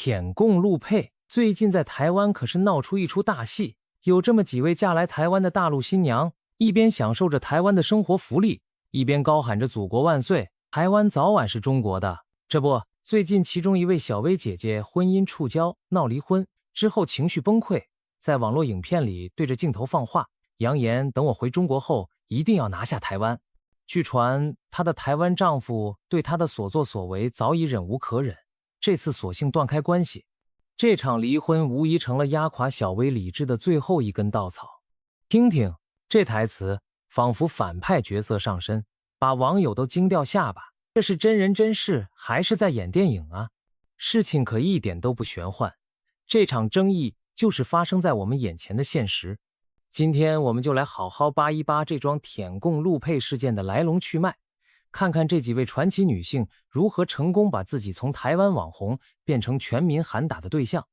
舔共陆配最近在台湾可是闹出一出大戏，有这么几位嫁来台湾的大陆新娘，一边享受着台湾的生活福利，一边高喊着祖国万岁，台湾早晚是中国的。这不，最近其中一位小薇姐姐婚姻触礁，闹离婚之后情绪崩溃，在网络影片里对着镜头放话，扬言等我回中国后一定要拿下台湾。据传她的台湾丈夫对她的所作所为早已忍无可忍，这次索性断开关系。这场离婚无疑成了压垮小薇理智的最后一根稻草。听听这台词，仿佛反派角色上身，把网友都惊掉下巴。这是真人真事还是在演电影啊？事情可一点都不玄幻，这场争议就是发生在我们眼前的现实。今天我们就来好好扒一扒这桩舔共陆配事件的来龙去脉，看看这几位传奇女性如何成功把自己从台湾网红变成全民喊打的对象。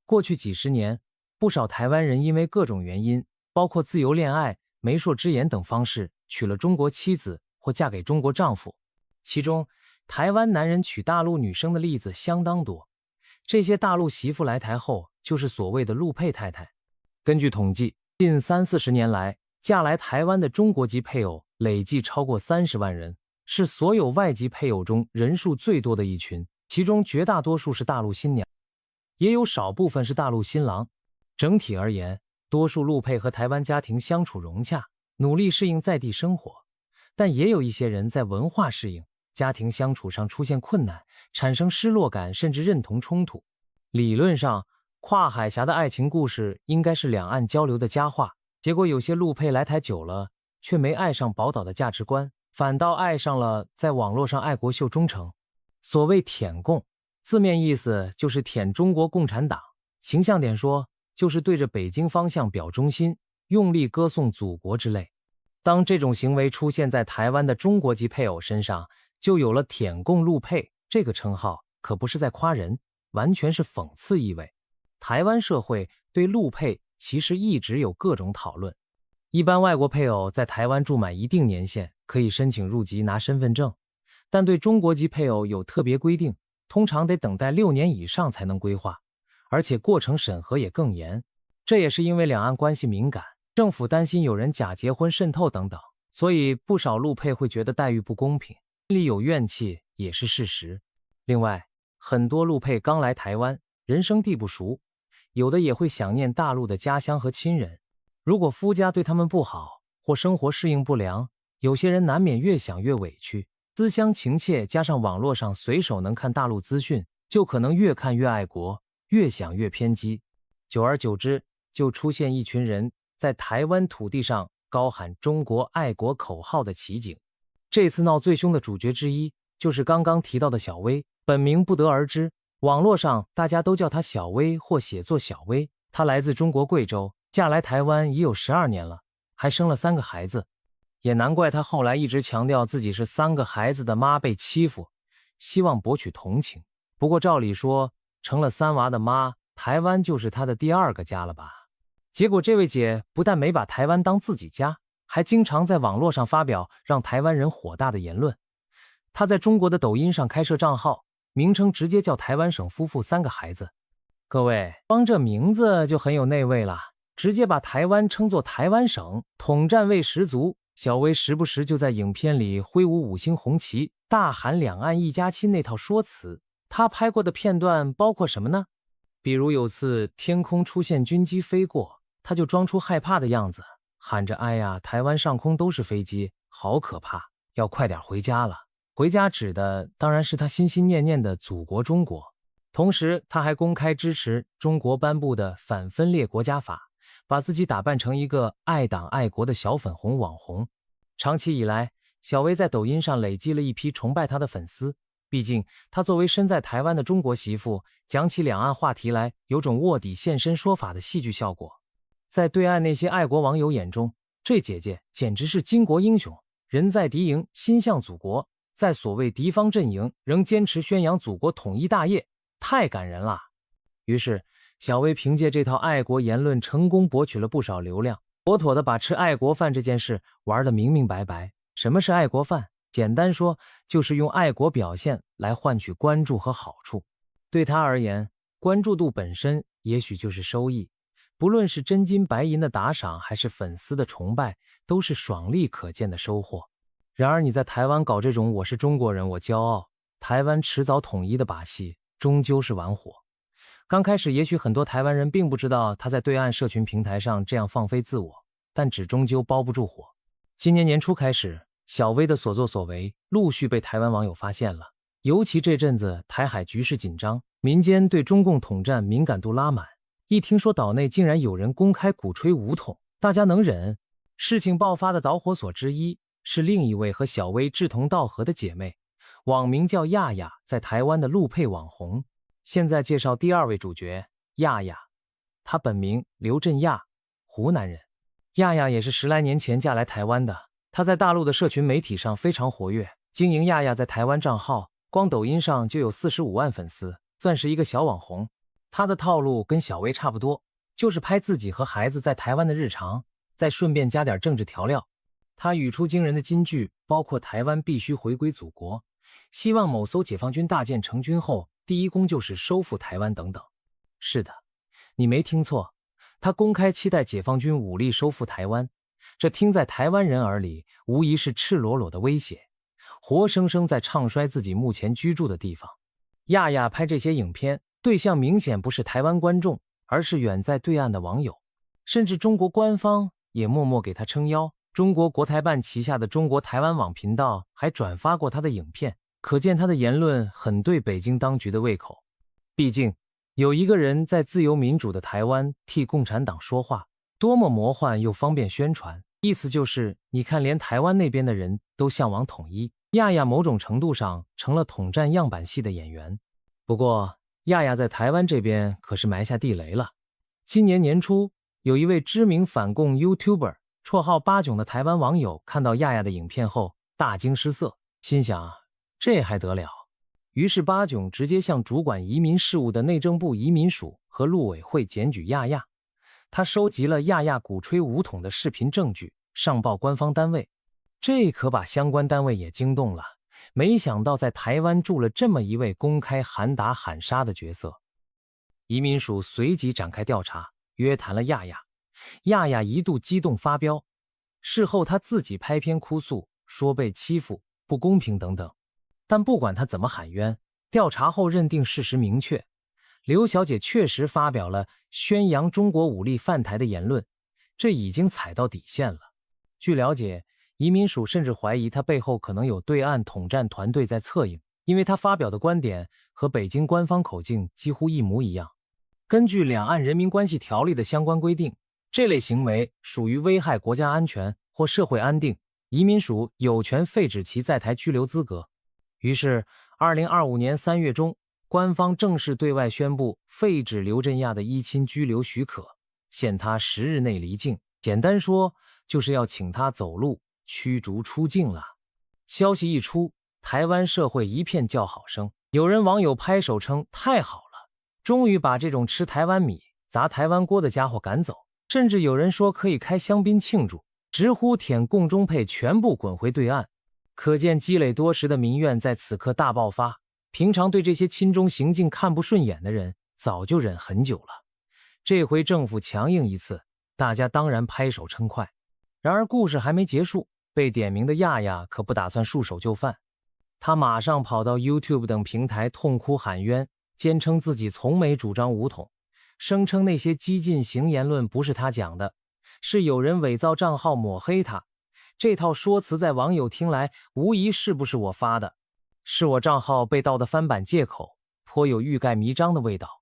过去几十年，不少台湾人因为各种原因，包括自由恋爱、媒妁之言等方式，娶了中国妻子或嫁给中国丈夫。其中，台湾男人娶大陆女生的例子相当多。这些大陆媳妇来台后，就是所谓的陆配太太。根据统计，近30-40年来，嫁来台湾的中国籍配偶累计超过30万人，是所有外籍配偶中人数最多的一群，其中绝大多数是大陆新娘，也有少部分是大陆新郎。整体而言，多数陆配和台湾家庭相处融洽，努力适应在地生活，但也有一些人在文化适应、家庭相处上出现困难，产生失落感，甚至认同冲突。理论上，跨海峡的爱情故事应该是两岸交流的佳话，结果有些陆配来台久了，却没爱上宝岛的价值观，反倒爱上了在网络上爱国秀忠诚。所谓舔共，字面意思就是舔中国共产党，形象点说，就是对着北京方向表忠心，用力歌颂祖国之类。当这种行为出现在台湾的中国籍配偶身上，就有了舔共陆配这个称号，可不是在夸人，完全是讽刺意味。台湾社会对陆配其实一直有各种讨论。一般外国配偶在台湾住满一定年限，可以申请入籍拿身份证，但对中国籍配偶有特别规定，通常得等待6年以上才能规划，而且过程审核也更严。这也是因为两岸关系敏感，政府担心有人假结婚渗透等等，所以不少陆配会觉得待遇不公平，心里有怨气也是事实。另外，很多陆配刚来台湾，人生地不熟，有的也会想念大陆的家乡和亲人。如果夫家对他们不好，或生活适应不良，有些人难免越想越委屈。思乡情切加上网络上随手能看大陆资讯，就可能越看越爱国，越想越偏激。久而久之，就出现一群人在台湾土地上高喊中国爱国口号的奇景。这次闹最凶的主角之一，就是刚刚提到的小薇，本名不得而知，网络上大家都叫她小薇或写作小薇。她来自中国贵州，嫁来台湾已有12年了，还生了3个孩子。也难怪她后来一直强调自己是3个孩子的妈被欺负，希望博取同情。不过照理说，成了3娃的妈，台湾就是她的第2个家了吧？结果这位姐不但没把台湾当自己家，还经常在网络上发表让台湾人火大的言论。她在中国的抖音上开设账号，名称直接叫台湾省夫妇3个孩子。各位，光这名字就很有内味了，直接把台湾称作台湾省，统战味十足。小薇时不时就在影片里挥舞5星红旗，大喊两岸一家亲那套说辞。她拍过的片段包括什么呢？比如有次天空出现军机飞过，她就装出害怕的样子，喊着哎呀，台湾上空都是飞机，好可怕，要快点回家了。回家指的当然是她心心念念的祖国中国。同时她还公开支持中国颁布的反分裂国家法，把自己打扮成一个爱党爱国的小粉红网红。长期以来，小薇在抖音上累积了一批崇拜她的粉丝，毕竟她作为身在台湾的中国媳妇，讲起两岸话题来有种卧底现身说法的戏剧效果。在对岸那些爱国网友眼中，这姐姐简直是巾帼英雄，人在敌营心向祖国，在所谓敌方阵营仍坚持宣扬祖国统一大业，太感人了。于是小薇凭借这套爱国言论成功博取了不少流量，妥妥的把吃爱国饭这件事玩得明明白白。什么是爱国饭？简单说，就是用爱国表现来换取关注和好处。对她而言，关注度本身也许就是收益，不论是真金白银的打赏，还是粉丝的崇拜，都是爽利可见的收获。然而你在台湾搞这种我是中国人，我骄傲，台湾迟早统一的把戏，终究是玩火。刚开始也许很多台湾人并不知道他在对岸社群平台上这样放飞自我，但纸终究包不住火。今年年初开始，小薇的所作所为陆续被台湾网友发现了，尤其这阵子台海局势紧张，民间对中共统战敏感度拉满，一听说岛内竟然有人公开鼓吹武统，大家能忍？事情爆发的导火索之一是另一位和小薇志同道合的姐妹，网名叫亚亚，在台湾的陆配网红。现在介绍第二位主角亚亚，她本名刘振亚，湖南人。亚亚也是10来年前嫁来台湾的，她在大陆的社群媒体上非常活跃，经营亚亚在台湾账号，光抖音上就有45万粉丝，算是一个小网红。她的套路跟小薇差不多，就是拍自己和孩子在台湾的日常，再顺便加点政治调料。她语出惊人的金句包括台湾必须回归祖国，希望某艘解放军大舰成军后第一功就是收复台湾等等。是的，你没听错，他公开期待解放军武力收复台湾，这听在台湾人耳里无疑是赤裸裸的威胁，活生生在唱衰自己目前居住的地方。亚亚拍这些影片，对象明显不是台湾观众，而是远在对岸的网友，甚至中国官方也默默给他撑腰。中国国台办旗下的中国台湾网频道还转发过他的影片，可见他的言论很对北京当局的胃口。毕竟有一个人在自由民主的台湾替共产党说话，多么魔幻又方便宣传，意思就是你看连台湾那边的人都向往统一。亚亚某种程度上成了统战样板戏的演员。不过亚亚在台湾这边可是埋下地雷了。今年年初，有一位知名反共 YouTuber绰号八囧的台湾网友看到亚亚的影片后大惊失色，心想这还得了。于是八囧直接向主管移民事务的内政部移民署和陆委会检举亚亚。他收集了亚亚鼓吹武统的视频证据，上报官方单位。这可把相关单位也惊动了，没想到在台湾住了这么一位公开喊打喊杀的角色。移民署随即展开调查，约谈了亚亚。亚亚一度激动发飙，事后他自己拍片哭诉，说被欺负、不公平等等。但不管他怎么喊冤，调查后认定事实明确，刘小姐确实发表了宣扬中国武力犯台的言论，这已经踩到底线了。据了解，移民署甚至怀疑他背后可能有对岸统战团队在策应，因为他发表的观点和北京官方口径几乎一模一样。根据两岸人民关系条例的相关规定，这类行为属于危害国家安全或社会安定，移民署有权废止其在台居留资格。于是2025年3月中，官方正式对外宣布废止刘振亚的依亲居留许可，限他10日内离境，简单说就是要请他走路，驱逐出境了。消息一出，台湾社会一片叫好声，有人网友拍手称太好了，终于把这种吃台湾米砸台湾锅的家伙赶走，甚至有人说可以开香槟庆祝，直呼舔共中配全部滚回对岸。可见积累多时的民怨在此刻大爆发，平常对这些亲中行径看不顺眼的人早就忍很久了，这回政府强硬一次，大家当然拍手称快。然而故事还没结束，被点名的亚亚可不打算束手就范，他马上跑到 YouTube 等平台痛哭喊冤，坚称自己从没主张武统，声称那些激进型言论不是他讲的，是有人伪造账号抹黑他。这套说辞在网友听来无疑是不是我发的，是我账号被盗的翻版借口，颇有欲盖弥彰的味道。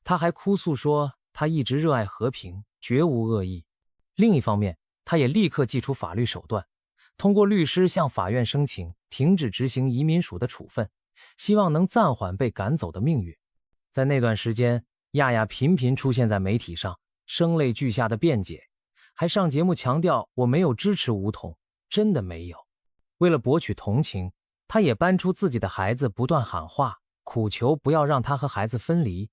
他还哭诉说他一直热爱和平，绝无恶意。另一方面，他也立刻祭出法律手段，通过律师向法院申请停止执行移民署的处分，希望能暂缓被赶走的命运。在那段时间，亚亚频频出现在媒体上，声泪俱下的辩解，还上节目强调我没有支持武统，真的没有。为了博取同情，他也搬出自己的孩子，不断喊话，苦求不要让他和孩子分离。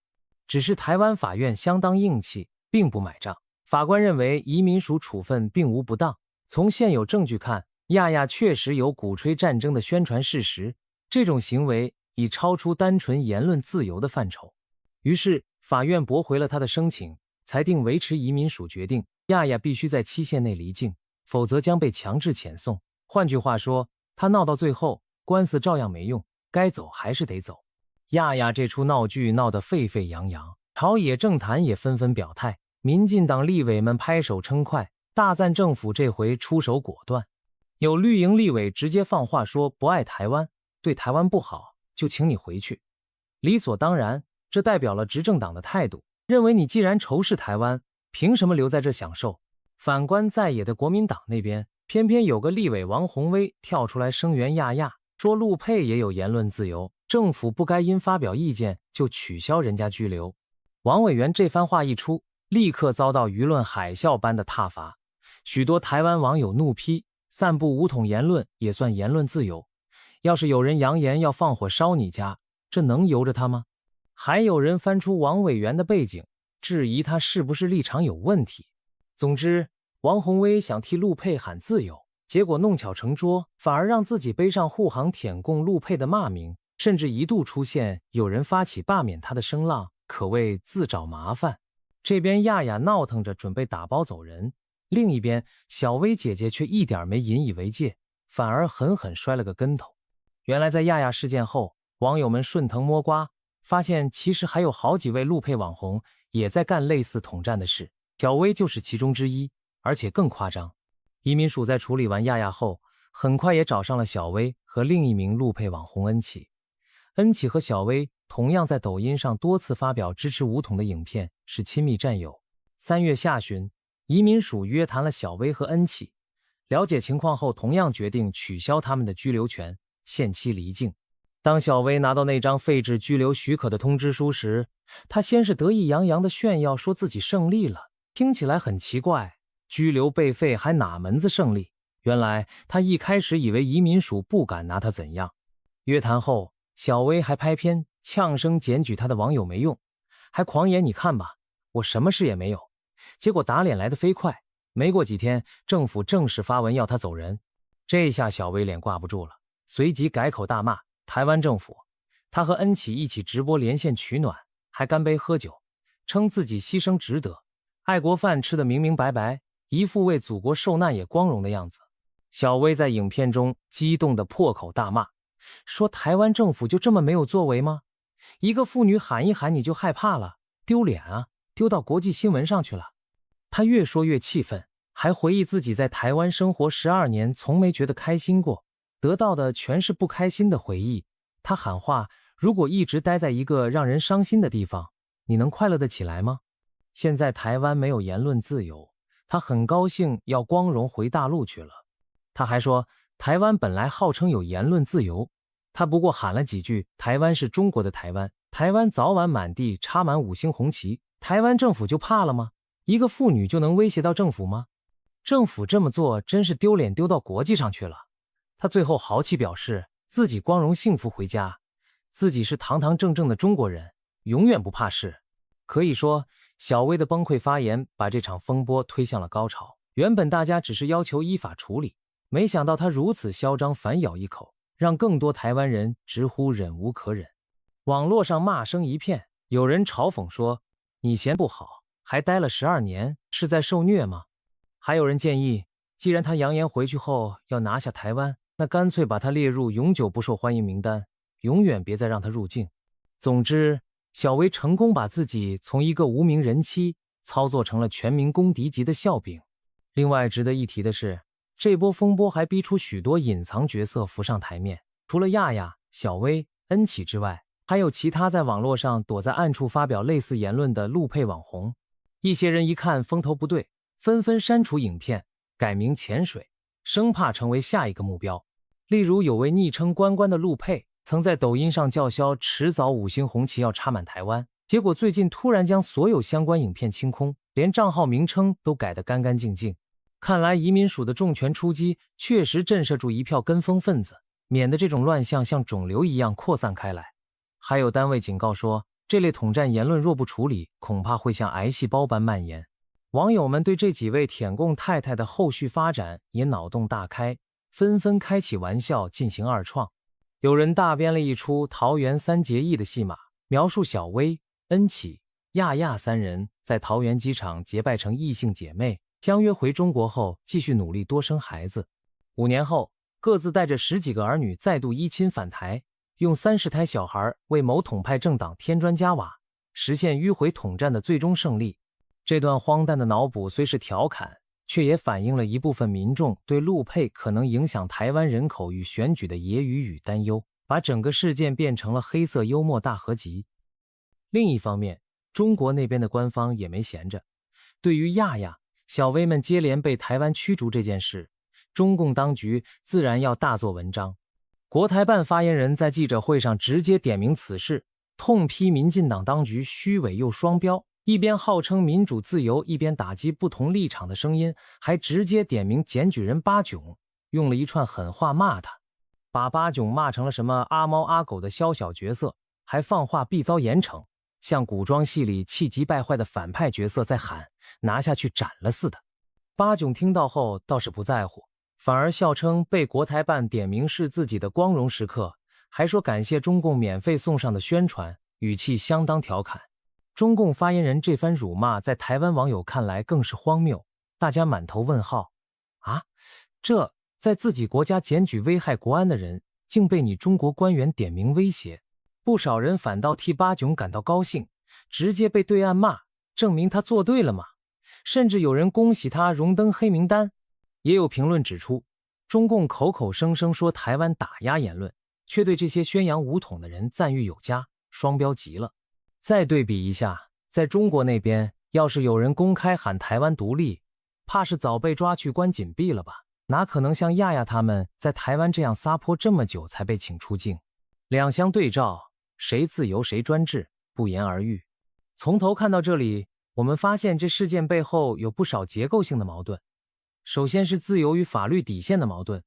只是台湾法院相当硬气，并不买账。法官认为移民署处分并无不当，从现有证据看，亚亚确实有鼓吹战争的宣传事实，这种行为已超出单纯言论自由的范畴。于是法院驳回了他的申请，裁定维持移民署决定，亚亚必须在期限内离境，否则将被强制遣送。换句话说，他闹到最后，官司照样没用，该走还是得走。亚亚这出闹剧闹得沸沸扬扬，朝野政坛也纷纷表态，民进党立委们拍手称快，大赞政府这回出手果断。有绿营立委直接放话说不爱台湾，对台湾不好，就请你回去。理所当然，这代表了执政党的态度，认为你既然仇视台湾，凭什么留在这享受？反观在野的国民党那边，偏偏有个立委王宏威跳出来声援亚亚，说陆配也有言论自由，政府不该因发表意见就取消人家居留。王委员这番话一出，立刻遭到舆论海啸般的挞伐，许多台湾网友怒批，散布武统言论也算言论自由？要是有人扬言要放火烧你家，这能由着他吗？还有人翻出王委员的背景，质疑他是不是立场有问题。总之，王宏威想替陆配喊自由，结果弄巧成拙，反而让自己背上护航舔共陆配的骂名，甚至一度出现有人发起罢免他的声浪，可谓自找麻烦。这边亚亚闹腾着准备打包走人，另一边小薇姐姐却一点没引以为戒，反而狠狠摔了个跟头。原来在亚亚事件后，网友们顺藤摸瓜，发现其实还有好几位陆配网红也在干类似统战的事，小薇就是其中之一。而且更夸张，移民署在处理完亚亚后，很快也找上了小薇和另一名陆配网红恩启。恩启和小薇同样在抖音上多次发表支持武统的影片，是亲密战友。3月下旬，移民署约谈了小薇和恩启，了解情况后，同样决定取消他们的居留权，限期离境。当小薇拿到那张废止居留许可的通知书时，她先是得意洋洋地炫耀说自己胜利了，听起来很奇怪，居留被废还哪门子胜利？原来他一开始以为移民署不敢拿他怎样。约谈后，小薇还拍片呛声检举他的网友没用，还狂言你看吧，我什么事也没有。结果打脸来得飞快，没过几天，政府正式发文要他走人。这下小薇脸挂不住了，随即改口大骂台湾政府。他和恩启一起直播连线取暖，还干杯喝酒，称自己牺牲值得，爱国饭吃得明明白白，一副为祖国受难也光荣的样子。小薇在影片中激动地破口大骂，说台湾政府就这么没有作为吗？一个妇女喊一喊你就害怕了，丢脸啊，丢到国际新闻上去了。她越说越气愤，还回忆自己在台湾生活12年从没觉得开心过，得到的全是不开心的回忆。她喊话，如果一直待在一个让人伤心的地方，你能快乐得起来吗？现在台湾没有言论自由，他很高兴要光荣回大陆去了。他还说台湾本来号称有言论自由，他不过喊了几句台湾是中国的台湾，台湾早晚满地插满5星红旗，台湾政府就怕了吗？一个妇女就能威胁到政府吗？政府这么做真是丢脸丢到国际上去了。他最后豪气表示自己光荣幸福回家，自己是堂堂正正的中国人，永远不怕事。可以说小薇的崩溃发言把这场风波推向了高潮。原本大家只是要求依法处理，没想到他如此嚣张，反咬一口，让更多台湾人直呼忍无可忍。网络上骂声一片，有人嘲讽说你嫌不好，还待了12年，是在受虐吗？还有人建议，既然他扬言回去后要拿下台湾，那干脆把他列入永久不受欢迎名单，永远别再让他入境。总之，小薇成功把自己从一个无名人妻操作成了全民公敌级的笑柄。另外值得一提的是，这波风波还逼出许多隐藏角色浮上台面，除了亚亚、小薇、恩启之外，还有其他在网络上躲在暗处发表类似言论的陆配网红。一些人一看风头不对，纷纷删除影片，改名潜水，生怕成为下一个目标。例如有位昵称关关的陆配曾在抖音上叫嚣迟早5星红旗要插满台湾，结果最近突然将所有相关影片清空，连账号名称都改得干干净净。看来移民署的重拳出击确实震慑住一票跟风分子，免得这种乱象像肿瘤一样扩散开来。还有单位警告说，这类统战言论若不处理，恐怕会像癌细胞般蔓延。网友们对这几位舔共太太的后续发展也脑洞大开，纷纷开起玩笑进行二创。有人大编了一出桃园3结义的戏码，描述小薇、恩启、亚亚三人在桃园机场结拜成异性姐妹，相约回中国后继续努力多生孩子。5年后，各自带着10几个儿女再度依亲返台，用30胎小孩为某统派政党添砖加瓦，实现迂回统战的最终胜利。这段荒诞的脑补虽是调侃，却也反映了一部分民众对陆配可能影响台湾人口与选举的揶揄与担忧，把整个事件变成了黑色幽默大合集。另一方面，中国那边的官方也没闲着，对于亚亚、小薇们接连被台湾驱逐这件事，中共当局自然要大做文章。国台办发言人在记者会上直接点明此事，痛批民进党当局虚伪又双标，一边号称民主自由，一边打击不同立场的声音，还直接点名检举人巴囧，用了一串狠话骂他，把巴囧骂成了什么阿猫阿狗的宵小角色，还放话必遭严惩，像古装戏里气急败坏的反派角色在喊拿下去斩了似的。巴囧听到后倒是不在乎，反而笑称被国台办点名是自己的光荣时刻，还说感谢中共免费送上的宣传，语气相当调侃。中共发言人这番辱骂在台湾网友看来更是荒谬，大家满头问号啊，这在自己国家检举危害国安的人竟被你中国官员点名威胁。不少人反倒替巴囧感到高兴，直接被对岸骂，证明他做对了嘛，甚至有人恭喜他荣登黑名单。也有评论指出，中共口口声声说台湾打压言论，却对这些宣扬武统的人赞誉有加，双标极了。再对比一下，在中国那边，要是有人公开喊台湾独立，怕是早被抓去关禁闭了吧，哪可能像亚亚他们在台湾这样撒泼这么久才被请出境。两相对照，谁自由谁专制，不言而喻。从头看到这里，我们发现这事件背后有不少结构性的矛盾。首先是自由与法律底线的矛盾。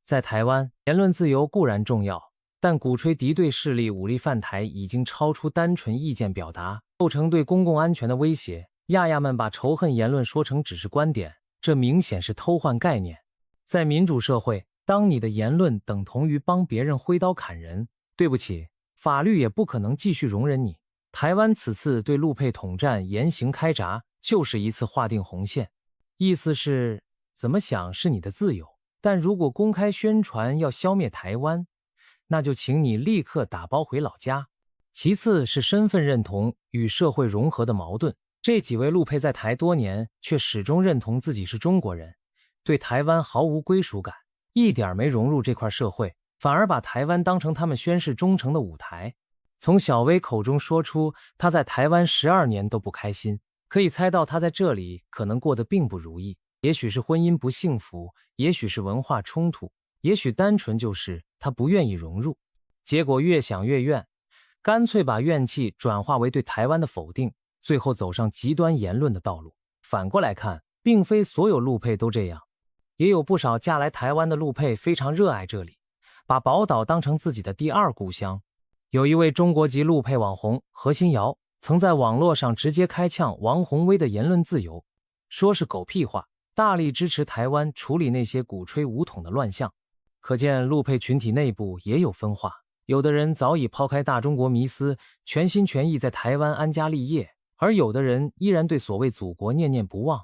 在台湾，言论自由固然重要，但鼓吹敌对势力武力犯台已经超出单纯意见表达，构成对公共安全的威胁。亚亚们把仇恨言论说成只是观点，这明显是偷换概念。在民主社会，当你的言论等同于帮别人挥刀砍人，对不起，法律也不可能继续容忍你。台湾此次对陆配统战严刑开闸，就是一次划定红线，意思是怎么想是你的自由，但如果公开宣传要消灭台湾，那就请你立刻打包回老家。其次是身份认同与社会融合的矛盾，这几位陆配在台多年，却始终认同自己是中国人，对台湾毫无归属感，一点没融入这块社会，反而把台湾当成他们宣誓忠诚的舞台。从小薇口中说出她在台湾12年都不开心，可以猜到她在这里可能过得并不如意，也许是婚姻不幸福，也许是文化冲突，也许单纯就是她不愿意融入。结果越想越怨，干脆把怨气转化为对台湾的否定，最后走上极端言论的道路。反过来看，并非所有陆配都这样，也有不少嫁来台湾的陆配非常热爱这里，把宝岛当成自己的第二故乡。有一位中国籍陆配网红何新瑶，曾在网络上直接开呛王宏威的言论自由，说是狗屁话，大力支持台湾处理那些鼓吹武统的乱象。可见陆配群体内部也有分化，有的人早已抛开大中国迷思，全心全意在台湾安家立业，而有的人依然对所谓祖国念念不忘。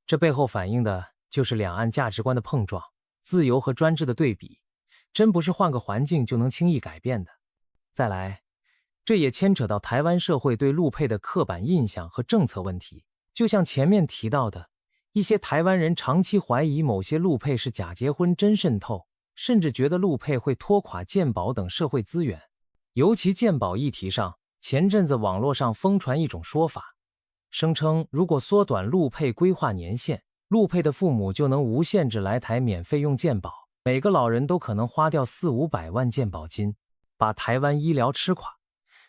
这背后反映的就是两岸价值观的碰撞，自由和专制的对比，真不是换个环境就能轻易改变的。再来，这也牵扯到台湾社会对陆配的刻板印象和政策问题。就像前面提到的，一些台湾人长期怀疑某些陆配是假结婚真渗透，甚至觉得陆配会拖垮健保等社会资源。尤其健保议题上，前阵子网络上疯传一种说法，声称如果缩短陆配规划年限，陆配的父母就能无限制来台免费用健保，每个老人都可能花掉400-500万健保金，把台湾医疗吃垮。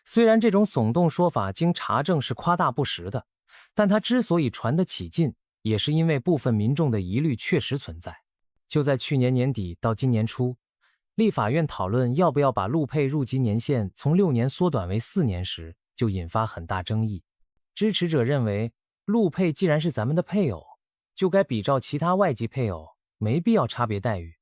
虽然这种耸动说法经查证是夸大不实的，但它之所以传得起劲，也是因为部分民众的疑虑确实存在。就在去年年底到今年初，立法院讨论要不要把陆配入籍年限从6年缩短为4年时，就引发很大争议。支持者认为，陆配既然是咱们的配偶，就该比照其他外籍配偶，没必要差别待遇。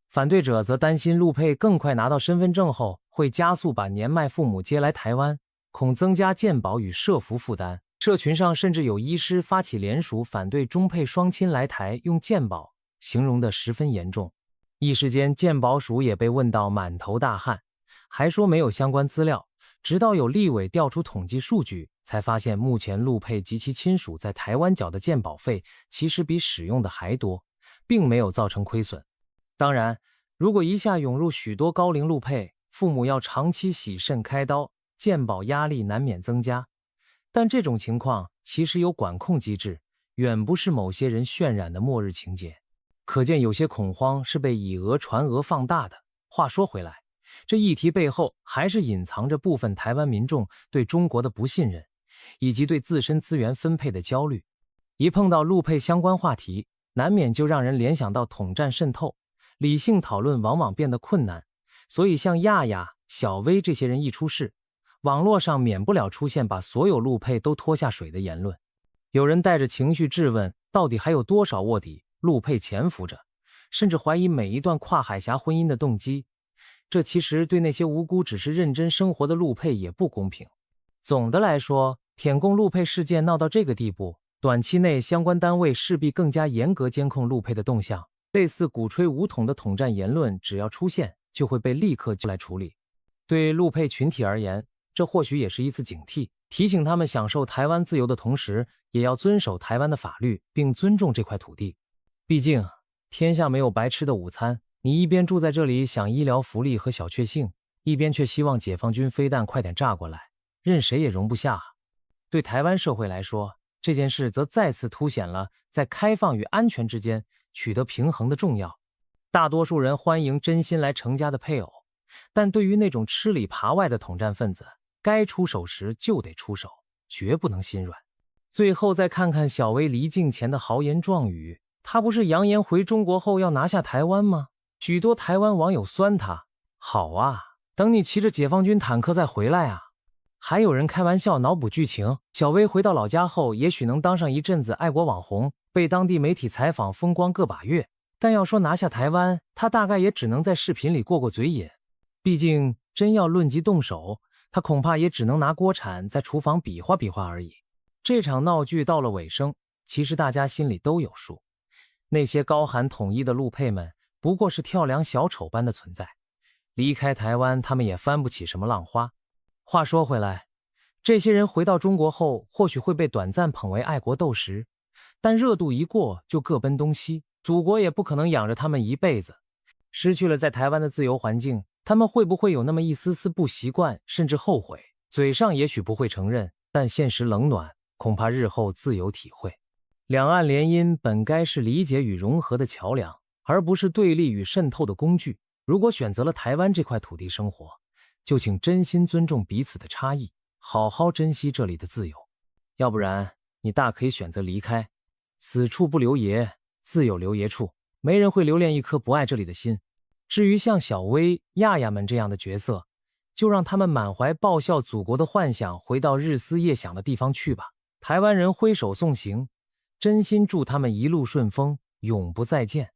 反对者则担心陆配更快拿到身份证后，会加速把年迈父母接来台湾，恐增加健保与社福负担，社群上甚至有医师发起联署反对中配双亲来台，用健保形容得十分严重。一时间健保署也被问到满头大汗，还说没有相关资料，直到有立委调出统计数据，才发现目前陆配及其亲属在台湾缴的健保费其实比使用的还多，并没有造成亏损。当然，如果一下涌入许多高龄陆配，父母要长期洗肾开刀，健保压力难免增加。但这种情况其实有管控机制，远不是某些人渲染的末日情节。可见有些恐慌是被以讹传讹放大的。话说回来，这议题背后还是隐藏着部分台湾民众对中国的不信任，以及对自身资源分配的焦虑。一碰到陆配相关话题，难免就让人联想到统战渗透，理性讨论往往变得困难。所以像亚亚、小薇这些人一出事，网络上免不了出现把所有陆配都拖下水的言论。有人带着情绪质问，到底还有多少卧底陆配潜伏着，甚至怀疑每一段跨海峡婚姻的动机。这其实对那些无辜只是认真生活的陆配也不公平。总的来说，舔共陆配事件闹到这个地步，短期内相关单位势必更加严格监控陆配的动向，类似鼓吹武统的统战言论只要出现，就会被立刻就来处理。对陆配群体而言，这或许也是一次警惕，提醒他们享受台湾自由的同时，也要遵守台湾的法律，并尊重这块土地。毕竟天下没有白吃的午餐，你一边住在这里想医疗福利和小确幸，一边却希望解放军飞弹快点炸过来，任谁也容不下。对台湾社会来说，这件事则再次凸显了在开放与安全之间取得平衡的重要。大多数人欢迎真心来成家的配偶，但对于那种吃里扒外的统战分子，该出手时就得出手，绝不能心软。最后再看看小薇离境前的豪言壮语，他不是扬言回中国后要拿下台湾吗？许多台湾网友酸他，好啊，等你骑着解放军坦克再回来啊。还有人开玩笑脑补剧情，小薇回到老家后也许能当上一阵子爱国网红，被当地媒体采访风光个把月，但要说拿下台湾，他大概也只能在视频里过过嘴瘾。毕竟真要论及动手，他恐怕也只能拿锅铲在厨房比划比划而已。这场闹剧到了尾声，其实大家心里都有数，那些高喊统一的陆配们不过是跳梁小丑般的存在，离开台湾他们也翻不起什么浪花。话说回来，这些人回到中国后或许会被短暂捧为爱国斗士，但热度一过就各奔东西，祖国也不可能养着他们一辈子。失去了在台湾的自由环境，他们会不会有那么一丝丝不习惯，甚至后悔？嘴上也许不会承认，但现实冷暖恐怕日后自有体会。两岸联姻本该是理解与融合的桥梁，而不是对立与渗透的工具。如果选择了台湾这块土地生活，就请真心尊重彼此的差异，好好珍惜这里的自由。要不然你大可以选择离开，此处不留爷，自有留爷处，没人会留恋一颗不爱这里的心。至于像小薇、亚亚们这样的角色，就让他们满怀报效祖国的幻想回到日思夜想的地方去吧。台湾人挥手送行，真心祝他们一路顺风，永不再见。